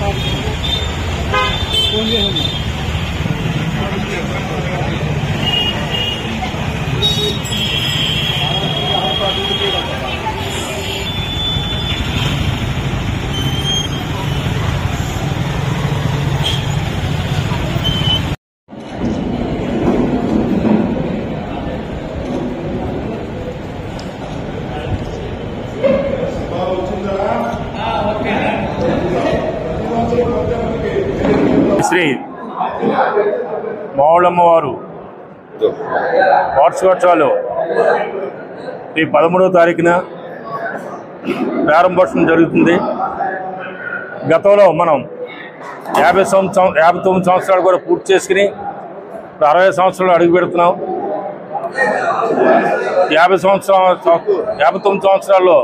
బాబు phone చేయండి. శ్రీ మావుళ్ళమ్మవారు వార్షికోత్సవాలు ఈ 13వ తారీఖున ప్రారంభోత్సవం జరుగుతుంది. గతంలో మనం 59 సంవత్సరాలు కూడా పూర్తి చేసుకుని 60 సంవత్సరాలు అడుగు పెడుతున్నాం. 59 సంవత్సరాల్లో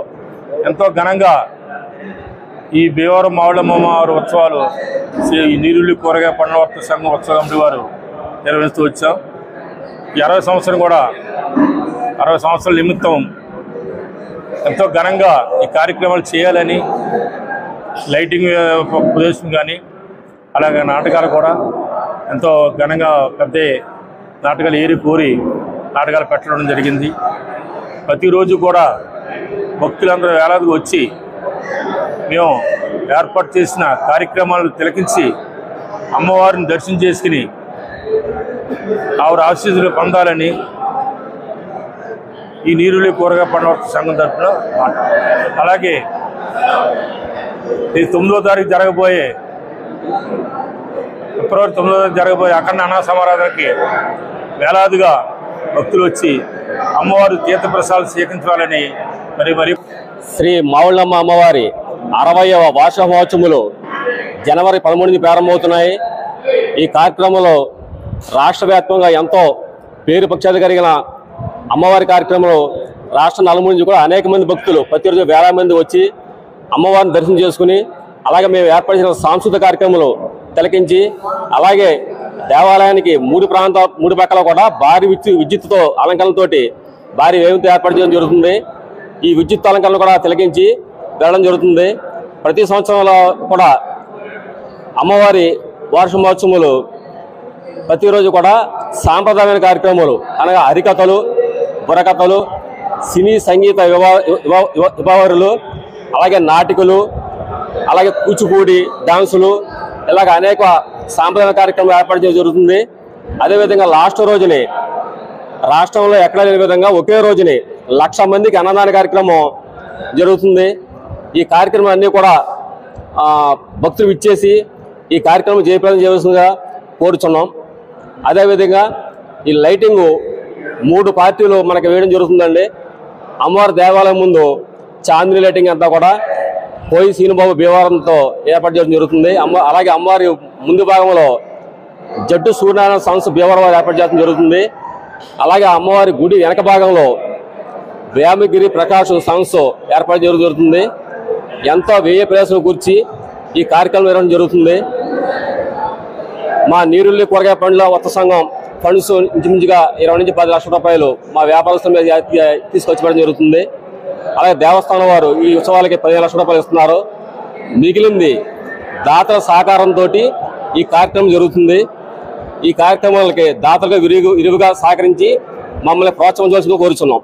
ఎంతో ఘనంగా ఈ భీమవరం మావుళ్ళమ్మవారి ఉత్సవాలు ఈ నీరుల్లి కూరగాయ పండ్ల వర్తక సంఘం ఉత్సవ కమిటీ వారు నిర్వహిస్తూ వచ్చాం. ఈ 60 సంవత్సరం కూడా 60 సంవత్సరాల నిమిత్తం ఎంతో ఘనంగా ఈ కార్యక్రమాలు చేయాలని లైటింగ్ ప్రదర్శన కానీ అలాగే నాటకాలు కూడా ఎంతో ఘనంగా పెద్ద నాటకాలు ఏరి కోరి నాటకాలు పెట్టడం జరిగింది. ప్రతిరోజు కూడా భక్తులందరూ వేలాదిగా వచ్చి మేము ఏర్పాటు చేసిన కార్యక్రమాలను తిలకించి అమ్మవారిని దర్శనం చేసుకుని ఆవిడ ఆశీస్సులు పొందాలని ఈ నీరుల్లి కూరగాయ పండ్ల వర్తక సంఘం తరఫున అలాగే ఈ 9వ తారీఖు జరగబోయే ఫిబ్రవరి 9వ తారీఖు జరగబోయే అఖండ అన్న సమారాధనకి వేలాదిగా భక్తులు వచ్చి అమ్మవారి తీర్థప్రసాదాలు స్వీకరించాలని మరి శ్రీ మావుళ్ళమ్మ అమ్మవారి 60వ వార్షిక మహోత్సవములు జనవరి 13 ప్రారంభమవుతున్నాయి. ఈ కార్యక్రమంలో రాష్ట్ర వ్యాప్తంగా ఎంతో పేరు ప్రఖ్యాతి కలిగిన అమ్మవారి కార్యక్రమంలో రాష్ట్ర నలుమూల నుంచి కూడా అనేక మంది భక్తులు ప్రతిరోజు వేల మంది వచ్చి అమ్మవారిని దర్శనం చేసుకుని అలాగే మేము ఏర్పాటు చేసిన సాంస్కృతిక కార్యక్రమాలు తిలకించి అలాగే దేవాలయానికి మూడు పక్కల కూడా భారీ విద్యుత్తుతో అలంకరణతో భారీ వేగంతో ఏర్పాటు చేయడం జరుగుతుంది. ఈ విద్యుత్ అలంకరణ కూడా తిలకించి వెళ్ళడం జరుగుతుంది. ప్రతి సంవత్సరంలో కూడా అమ్మవారి వార్షిక మహోత్సవాలు ప్రతిరోజు కూడా సాంప్రదాయమైన కార్యక్రమాలు అనగా హరికథలు, బుర్రకథలు, సినీ సంగీత విభావరులు, అలాగే నాటికలు, అలాగే కూచిపూడి డాన్సులు ఇలాగ అనేక సాంప్రదాయ కార్యక్రమాలు ఏర్పాటు చేయడం జరుగుతుంది. అదేవిధంగా లాస్ట్ రోజుని రాష్ట్రంలో ఎక్కడ లేని విధంగా ఒకే రోజుని 1,00,000 మందికి అన్నదాన కార్యక్రమం జరుగుతుంది. ఈ కార్యక్రమం అన్నీ కూడా భక్తులు ఇచ్చేసి ఈ కార్యక్రమం జయప్రదం చేయవలసిందిగా కోరుచున్నాం. అదేవిధంగా ఈ లైటింగు 3 పార్టీలు మనకి వేయడం జరుగుతుందండి. అమ్మవారి దేవాలయం ముందు చాందిని లైటింగ్ అంతా కూడా పోయి సీనుబాబు భీమవరంతో ఏర్పాటు చేయడం జరుగుతుంది. అలాగే అమ్మవారి ముందు భాగంలో జట్టు సూర్యనారాయణ సంస్థ భీమవరం ఏర్పాటు చేయడం జరుగుతుంది. అలాగే అమ్మవారి గుడి వెనక భాగంలో వేమగిరి ప్రకాశ్ సంస్థ ఏర్పాటు చేయడం జరుగుతుంది. ఎంతో వ్యయ ప్రయాసం కూర్చి ఈ కార్యక్రమం నిర్వహణ జరుగుతుంది. మా నీరుల్లి కూరగాయ పండ్ల వర్తక సంఘం ఫండ్స్ ఇంచుమించుగా 20 నుంచి 10 లక్షల రూపాయలు మా వ్యాపారస్తుల మీద తీసుకొచ్చిపెట్టడం జరుగుతుంది. అలాగే దేవస్థానం వారు ఈ ఉత్సవాలకి 15 లక్షల రూపాయలు ఇస్తున్నారు. మిగిలింది దాతల సహకారంతో ఈ కార్యక్రమం జరుగుతుంది. ఈ కార్యక్రమాలకి దాతలుగా విరివిగా సహకరించి మమ్మల్ని ప్రోత్సహించవలసిందిగా కోరుచున్నాం.